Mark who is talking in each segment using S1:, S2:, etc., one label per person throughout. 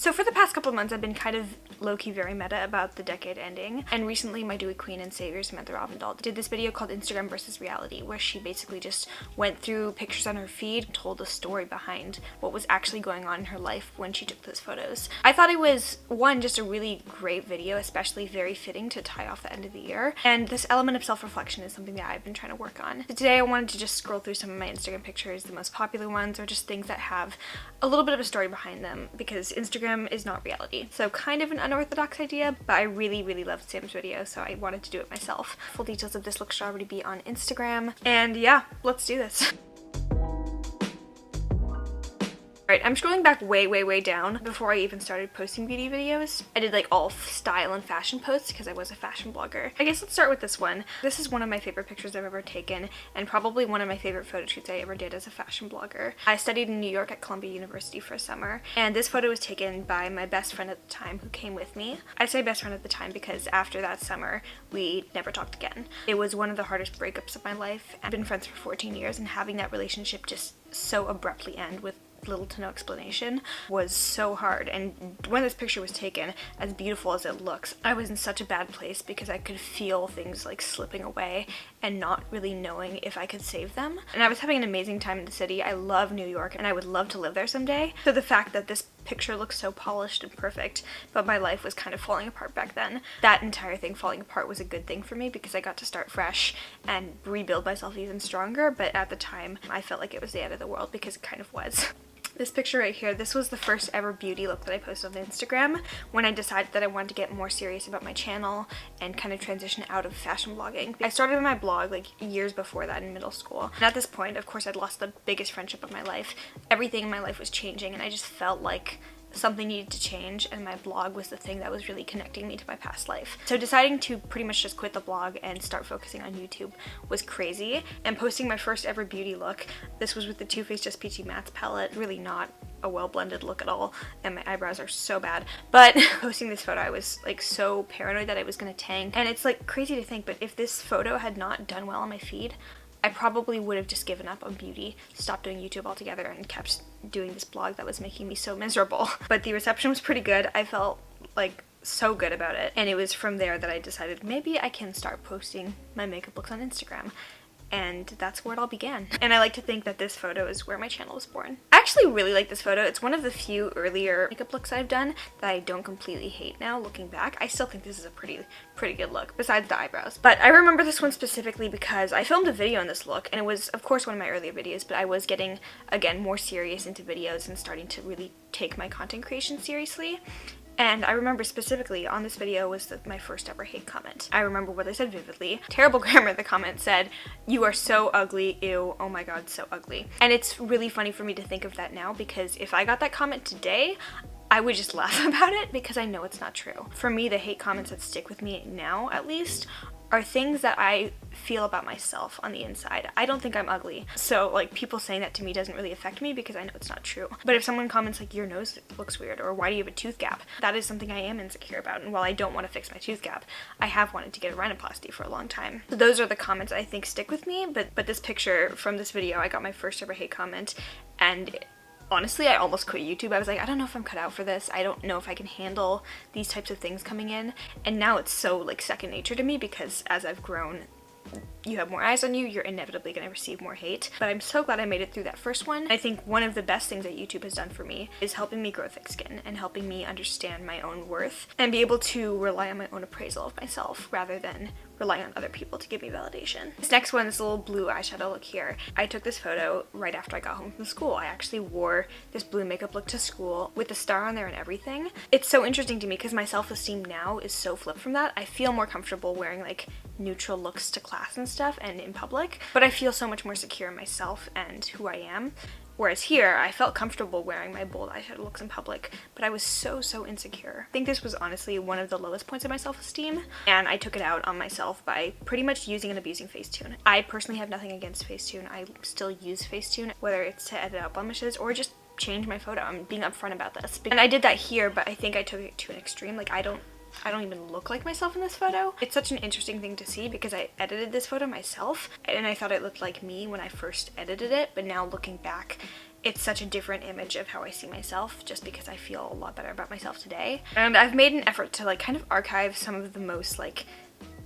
S1: So for the past couple of months, I've been kind of low-key very meta about the decade ending, and recently my Dewy Queen and Savior Samantha Ravndahl did this video called Instagram versus Reality, where she basically just went through pictures on her feed and told the story behind what was actually going on in her life when she took those photos. I thought it was, one, just a really great video, especially very fitting to tie off the end of the year, and this element of self-reflection is something that I've been trying to work on. So today I wanted to just scroll through some of my Instagram pictures, the most popular ones, or just things that have a little bit of a story behind them, because Instagram is not reality. So kind of an unorthodox idea, but I really loved Sam's video, so I wanted to do it myself. Full details of this look should already be on Instagram, and yeah, let's do this. Alright, I'm scrolling back way down before I even started posting beauty videos. I did like all style and fashion posts because I was a fashion blogger. I guess let's start with this one. This is one of my favorite pictures I've ever taken, and probably one of my favorite photo shoots I ever did as a fashion blogger. I studied in New York at Columbia University for a summer, and this photo was taken by my best friend at the time who came with me. I say best friend at the time because after that summer, we never talked again. It was one of the hardest breakups of my life. I've been friends for 14 years, and having that relationship just so abruptly end with little to no explanation was so hard. And when this picture was taken, as beautiful as it looks, I was in such a bad place because I could feel things like slipping away and not really knowing if I could save them. And I was having an amazing time in the city. I love New York and I would love to live there someday. So the fact that this picture looks so polished and perfect, but my life was kind of falling apart back then, that entire thing falling apart was a good thing for me because I got to start fresh and rebuild myself even stronger. But at the time, I felt like it was the end of the world because it kind of was. This picture right here, this was the first ever beauty look that I posted on Instagram when I decided that I wanted to get more serious about my channel and kind of transition out of fashion blogging. I started my blog like years before that in middle school. And at this point, of course, I'd lost the biggest friendship of my life. Everything in my life was changing and I just felt like something needed to change, and my blog was the thing that was really connecting me to my past life. So deciding to pretty much just quit the blog and start focusing on YouTube was crazy, and posting my first ever beauty look, this was with the Too Faced Just Peachy Mattes palette, really not a well-blended look at all, and my eyebrows are so bad. But posting this photo, I was like so paranoid that it was gonna tank, and it's like crazy to think, but if this photo had not done well on my feed, I probably would have just given up on beauty, stopped doing YouTube altogether, and kept doing this blog that was making me so miserable. But the reception was pretty good. I felt like so good about it. And it was from there that I decided maybe I can start posting my makeup looks on Instagram. And that's where it all began. And I like to think that this photo is where my channel was born. I actually really like this photo. It's one of the few earlier makeup looks I've done that I don't completely hate now looking back. I still think this is a pretty good look, besides the eyebrows. But I remember this one specifically because I filmed a video on this look, and it was, of course, one of my earlier videos, but I was getting, again, more serious into videos and starting to really take my content creation seriously. And I remember specifically on this video was my first ever hate comment. I remember what I said vividly. Terrible grammar. The comment said, "You are so ugly, ew, oh my god, so ugly." And it's really funny for me to think of that now because if I got that comment today, I would just laugh about it because I know it's not true. For me, the hate comments that stick with me now, at least, are things that I feel about myself on the inside. I don't think I'm ugly. So like people saying that to me doesn't really affect me because I know it's not true. But if someone comments like, "Your nose looks weird," or "Why do you have a tooth gap?" that is something I am insecure about. And while I don't want to fix my tooth gap, I have wanted to get a rhinoplasty for a long time. So those are the comments I think stick with me. But this picture from this video, I got my first ever hate comment, and honestly, I almost quit YouTube. I was like, I don't know if I'm cut out for this. I don't know if I can handle these types of things coming in. And now it's so like second nature to me because as I've grown, you have more eyes on you, you're inevitably going to receive more hate. But I'm so glad I made it through that first one. I think one of the best things that YouTube has done for me is helping me grow thick skin and helping me understand my own worth and be able to rely on my own appraisal of myself rather than rely on other people to give me validation. This next one, this little blue eyeshadow look here, I took this photo right after I got home from school. I actually wore this blue makeup look to school with the star on there and everything. It's so interesting to me because my self-esteem now is so flipped from that. I feel more comfortable wearing like neutral looks to class and stuff and in public, but I feel so much more secure in myself and who I am. Whereas here, I felt comfortable wearing my bold eyeshadow looks in public, but I was so insecure. I think this was honestly one of the lowest points of my self-esteem, and I took it out on myself by pretty much using and abusing Facetune. I personally have nothing against Facetune. I still use Facetune, whether it's to edit out blemishes or just change my photo. I'm being upfront about this. And I did that here, but I think I took it to an extreme. Like, I don't even look like myself in this photo. It's such an interesting thing to see because I edited this photo myself and I thought it looked like me when I first edited it, but now looking back, it's such a different image of how I see myself just because I feel a lot better about myself today. And I've made an effort to like kind of archive some of the most like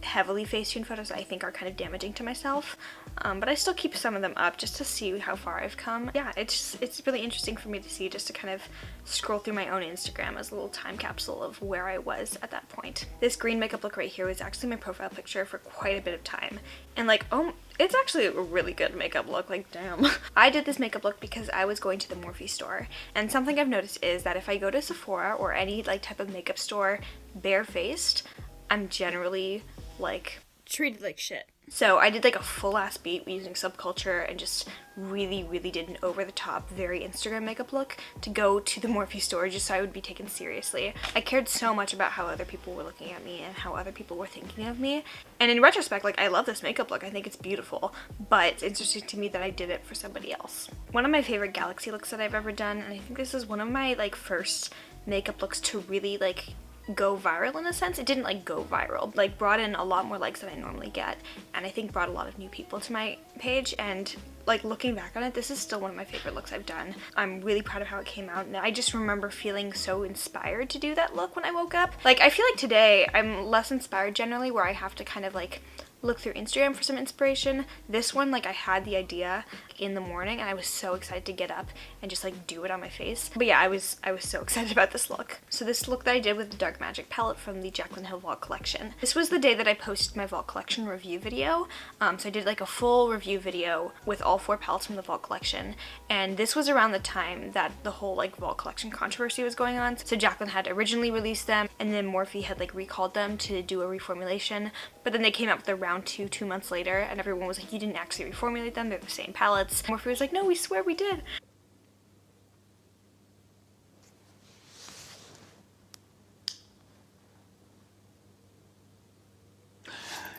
S1: heavily Facetune photos that I think are kind of damaging to myself, but I still keep some of them up just to see how far I've come. Yeah, it's really interesting for me to see, just to kind of scroll through my own Instagram as a little time capsule of where I was at that point. This green makeup look right here was actually my profile picture for quite a bit of time, and like, oh, it's actually a really good makeup look, like damn. I did this makeup look because I was going to the Morphe store, and something I've noticed is that if I go to Sephora or any like type of makeup store barefaced, I'm generally like treated like shit. So I did like a full ass beat using Subculture and just really did an over the top, very Instagram makeup look to go to the Morphe store just so I would be taken seriously. I cared so much about how other people were looking at me and how other people were thinking of me. And in retrospect, like, I love this makeup look. I think it's beautiful, but it's interesting to me that I did it for somebody else. One of my favorite Galaxy looks that I've ever done, and I think this is one of my like first makeup looks to really like go viral in a sense. It didn't like go viral, like brought in a lot more likes than I normally get, and I think brought a lot of new people to my page, and like looking back on it, this is still one of my favorite looks I've done. I'm really proud of how it came out, and I just remember feeling so inspired to do that look when I woke up. Like, I feel like today I'm less inspired generally, where I have to kind of like look through Instagram for some inspiration. This one, like, I had the idea in the morning and I was so excited to get up and just like do it on my face. But yeah, I was so excited about this look. So this look that I did with the Dark Magic palette from the Jaclyn Hill Vault collection. This was the day that I posted my Vault collection review video. So I did like a full review video with all 4 palettes from the Vault collection, and this was around the time that the whole like Vault collection controversy was going on. So Jaclyn had originally released them, and then Morphe had like recalled them to do a reformulation, but then they came out with their round 2 months later, and everyone was like, you didn't actually reformulate them, they're the same palettes. Morphe was like, no, we swear we did.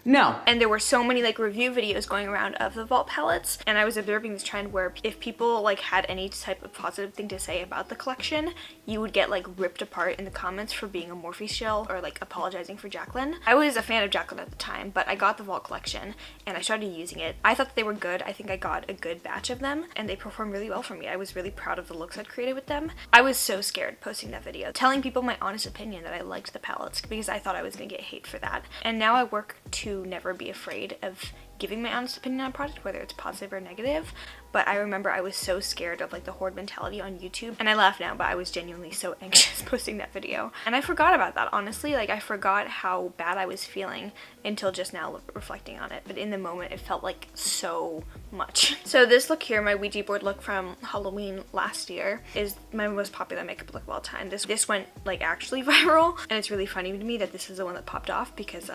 S2: No.
S1: And there were so many like review videos going around of the Vault palettes, and I was observing this trend where if people like had any type of positive thing to say about the collection, you would get like ripped apart in the comments for being a Morphe shill or like apologizing for Jaclyn. I was a fan of Jaclyn at the time, but I got the Vault collection and I started using it. I thought that they were good. I think I got a good batch of them and they performed really well for me. I was really proud of the looks I'd created with them. I was so scared posting that video, telling people my honest opinion that I liked the palettes, because I thought I was gonna get hate for that. And now I work to never be afraid of giving my honest opinion on a product, whether it's positive or negative. But I remember I was so scared of like the horde mentality on YouTube, and I laugh now, but I was genuinely so anxious posting that video. And I forgot about that, honestly. Like, I forgot how bad I was feeling until just now reflecting on it, but in the moment it felt like so much. So this look here, my Ouija board look from Halloween last year, is my most popular makeup look of all time. This went like actually viral, and it's really funny to me that this is the one that popped off, because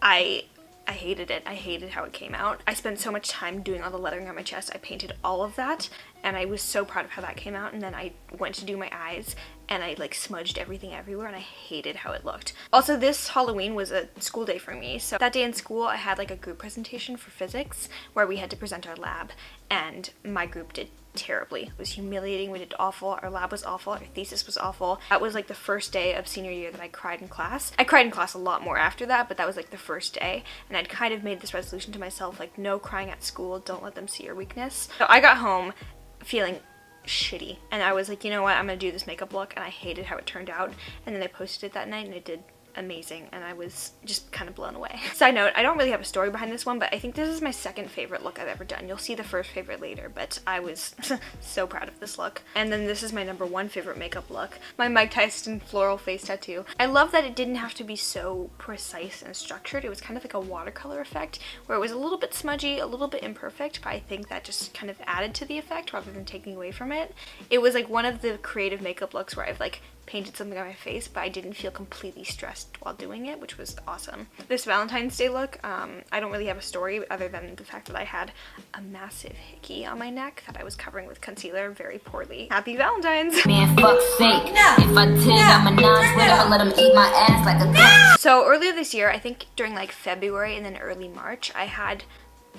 S1: I hated it. I hated how it came out. I spent so much time doing all the lettering on my chest. I painted all of that, and I was so proud of how that came out. And then I went to do my eyes, and I like smudged everything everywhere, and I hated how it looked. Also, this Halloween was a school day for me. So that day in school, I had like a group presentation for physics where we had to present our lab, and my group did terribly. It was humiliating. We did awful. Our lab was awful. Our thesis was awful. That was like the first day of senior year that I cried in class. I cried in class a lot more after that, but that was like the first day, and I'd kind of made this resolution to myself, like, no crying at school, don't let them see your weakness. So I got home feeling shitty, and I was like, you know what, I'm gonna do this makeup look, and I hated how it turned out. And then I posted it that night, and it did amazing, and I was just kind of blown away. Side note, I don't really have a story behind this one, but I think this is my second favorite look I've ever done. You'll see the first favorite later, but I was so proud of this look. And then this is my number 1 favorite makeup look, my Mike Tyson floral face tattoo. I love that it didn't have to be so precise and structured. It was kind of like a watercolor effect where it was a little bit smudgy, a little bit imperfect, but I think that just kind of added to the effect rather than taking away from it. It was like one of the creative makeup looks where I've like painted something on my face, but I didn't feel completely stressed while doing it, which was awesome. This Valentine's Day look, I don't really have a story other than the fact that I had a massive hickey on my neck that I was covering with concealer very poorly. Happy Valentine's!
S3: Man, fuck's sake. No. If I did, I'm a non-winner. I let him eat my ass like a
S1: So earlier this year, I think during like February and then early March, I had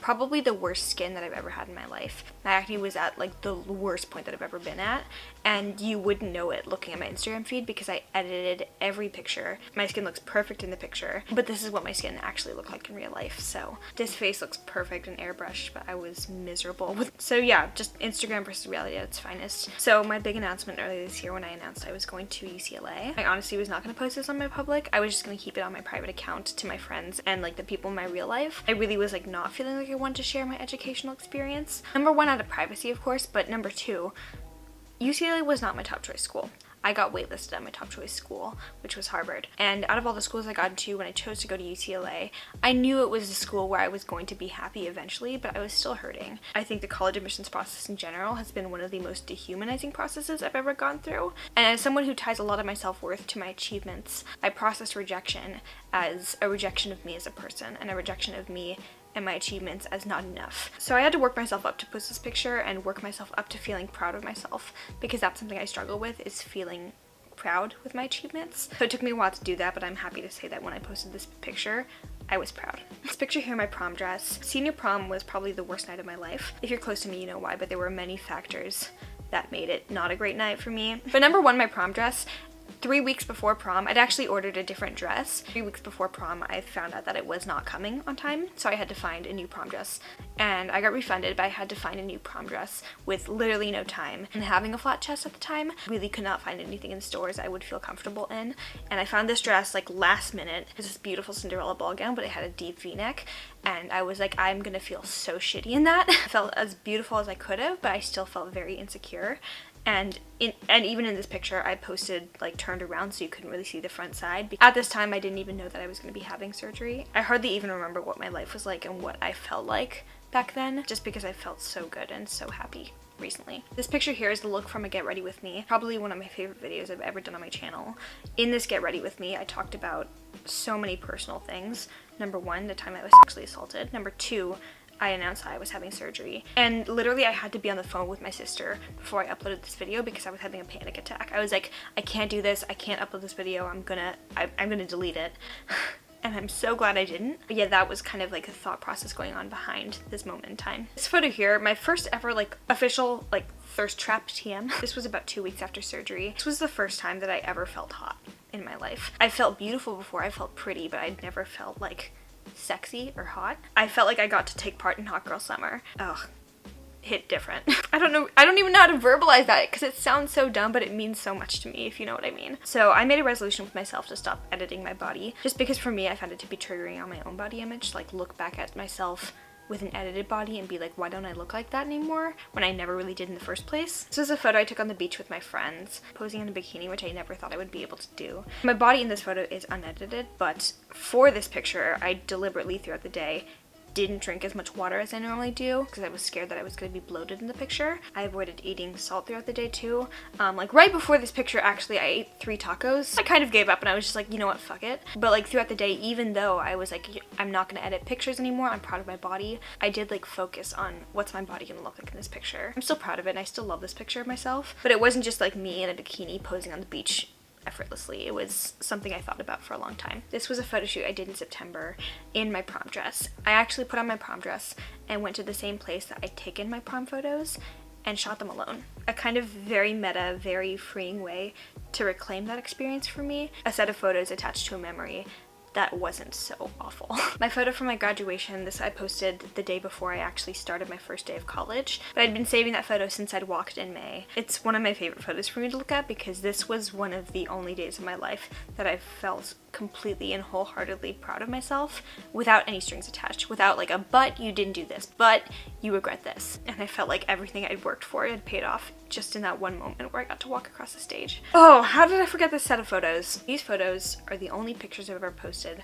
S1: probably the worst skin that I've ever had in my life. My acne was at like the worst point that I've ever been at, and you wouldn't know it looking at my Instagram feed because I edited every picture. My skin looks perfect in the picture, but this is what my skin actually looked like in real life. So this face looks perfect and airbrushed, but I was miserable with. So yeah, just Instagram versus reality at its finest. So my big announcement earlier this year when I announced I was going to UCLA, I honestly was not going to post this on my public. I was just going to keep it on my private account to my friends and like the people in my real life. I really was like not feeling like I wanted to share my educational experience. Number one, out of privacy, of course, but number two, UCLA was not my top choice school. I got waitlisted at my top choice school, which was Harvard. And out of all the schools I got into when I chose to go to UCLA, I knew it was a school where I was going to be happy eventually, but I was still hurting. I think the college admissions process in general has been one of the most dehumanizing processes I've ever gone through. And as someone who ties a lot of my self-worth to my achievements, I process rejection as a rejection of me as a person and a rejection of me and my achievements as not enough. So I had to work myself up to post this picture and work myself up to feeling proud of myself, because that's something I struggle with, is feeling proud with my achievements. So it took me a while to do that, but I'm happy to say that when I posted this picture, I was proud. This picture here, my prom dress. Senior prom was probably the worst night of my life. If you're close to me, you know why, but there were many factors that made it not a great night for me. But number one, my prom dress. 3 weeks before prom, I'd actually ordered a different dress. 3 weeks before prom, I found out that it was not coming on time, so I had to find a new prom dress. And I got refunded, but I had to find a new prom dress with literally no time. And having a flat chest at the time, really could not find anything in stores I would feel comfortable in. And I found this dress like last minute. It was this beautiful Cinderella ball gown, but it had a deep V-neck. And I was like, I'm gonna feel so shitty in that. I felt as beautiful as I could have, but I still felt very insecure. And even in this picture, I posted like turned around so you couldn't really see the front side. At this time, I didn't even know that I was going to be having surgery. I hardly even remember what my life was like and what I felt like back then, just because I felt so good and so happy recently. This picture here is the look from a Get Ready With Me, probably one of my favorite videos I've ever done on my channel. In this Get Ready With Me, I talked about so many personal things. Number one, the time I was sexually assaulted. Number two, I announced I was having surgery, and literally I had to be on the phone with my sister before I uploaded this video because I was having a panic attack. I was like, I can't do this, I can't upload this video, I'm gonna delete it. And I'm so glad I didn't. But yeah, that was kind of like a thought process going on behind this moment in time. This photo here, my first ever like official like thirst trap TM. This was about 2 weeks after surgery. This was the first time that I ever felt hot in my life. I felt beautiful before, I felt pretty, but I'd never felt like sexy or hot. I felt like I got to take part in Hot Girl Summer. Ugh, hit different. I don't even know how to verbalize that because it sounds so dumb, but it means so much to me, if you know what I mean. So I made a resolution with myself to stop editing my body, just because for me I found it to be triggering on my own body image, like look back at myself with an edited body and be like, why don't I look like that anymore, when I never really did in the first place. This is a photo I took on the beach with my friends, posing in a bikini, which I never thought I would be able to do. My body in this photo is unedited, but for this picture, I deliberately throughout the day didn't drink as much water as I normally do because I was scared that I was going to be bloated in the picture. I avoided eating salt throughout the day too. Like right before this picture, actually, I ate 3 tacos. I kind of gave up and I was just like, you know what, fuck it. But like throughout the day, even though I was like, I'm not going to edit pictures anymore, I'm proud of my body, I did like focus on what's my body going to look like in this picture. I'm still proud of it and I still love this picture of myself, but it wasn't just like me in a bikini posing on the beach effortlessly. It was something I thought about for a long time. This was a photo shoot I did in September in my prom dress. I actually put on my prom dress and went to the same place that I'd taken my prom photos and shot them alone. A kind of very meta, very freeing way to reclaim that experience for me. A set of photos attached to a memory that wasn't so awful. My photo from my graduation, this I posted the day before I actually started my first day of college, but I'd been saving that photo since I'd walked in May. It's one of my favorite photos for me to look at because this was one of the only days of my life that I felt completely and wholeheartedly proud of myself without any strings attached, without like a but you didn't do this, but you regret this. And I felt like everything I'd worked for had paid off just in that one moment where I got to walk across the stage. Oh, how did I forget this set of photos? These photos are the only pictures I've ever posted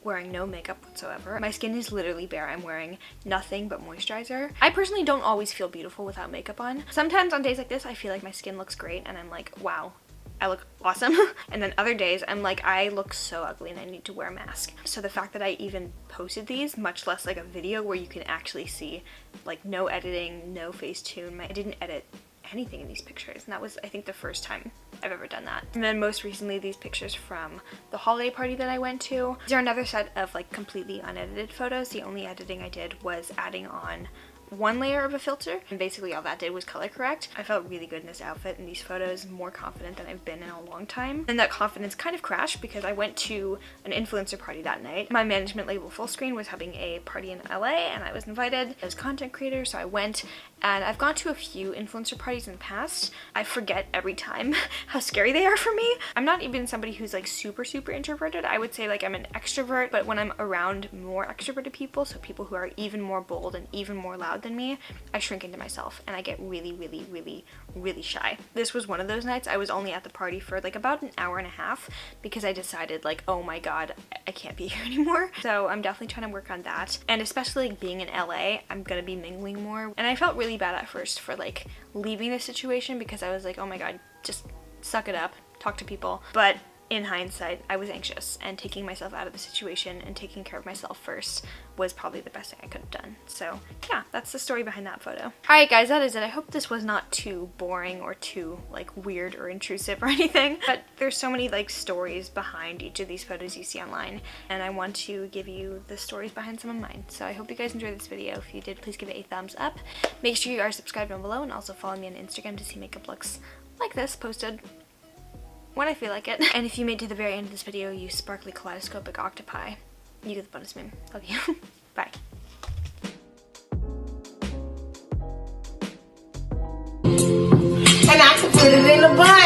S1: wearing no makeup whatsoever. My skin is literally bare. I'm wearing nothing but moisturizer. I personally don't always feel beautiful without makeup on. Sometimes on days like this, I feel like my skin looks great and I'm like, wow, I look awesome. And then other days I'm like, I look so ugly and I need to wear a mask. So the fact that I even posted these, much less like a video where you can actually see like no editing, no facetune, I didn't edit anything in these pictures, and that was, I think, the first time I've ever done that. And then most recently, these pictures from the holiday party that I went to. These are another set of like completely unedited photos. The only editing I did was adding on one layer of a filter, and basically all that did was color correct. I felt really good in this outfit in these photos, more confident than I've been in a long time. And that confidence kind of crashed because I went to an influencer party that night. My management label Fullscreen was having a party in LA and I was invited as content creator, so I went. And I've gone to a few influencer parties in the past. I forget every time how scary they are for me. I'm not even somebody who's like super introverted. I would say like I'm an extrovert, but when I'm around more extroverted people, so people who are even more bold and even more loud than me, I shrink into myself and I get really shy. This was one of those nights. I was only at the party for like about an hour and a half because I decided like, oh my god, I can't be here anymore. So I'm definitely trying to work on that. And especially like, being in LA, I'm gonna be mingling more. And I felt really bad at first for like leaving this situation because I was like, oh my god, just suck it up, talk to people. But in hindsight, I was anxious, and taking myself out of the situation and taking care of myself first was probably the best thing I could have done. So yeah, that's the story behind that photo. Alright guys, that is it. I hope this was not too boring or too like weird or intrusive or anything, but there's so many like stories behind each of these photos you see online, and I want to give you the stories behind some of mine. So I hope you guys enjoyed this video. If you did, please give it a thumbs up. Make sure you are subscribed down below, and also follow me on Instagram to see makeup looks like this posted when I feel like it. And if you made it to the very end of this video, you sparkly kaleidoscopic octopi, you get the bonus meme. Love you. Bye.
S4: And I can put it in a bun.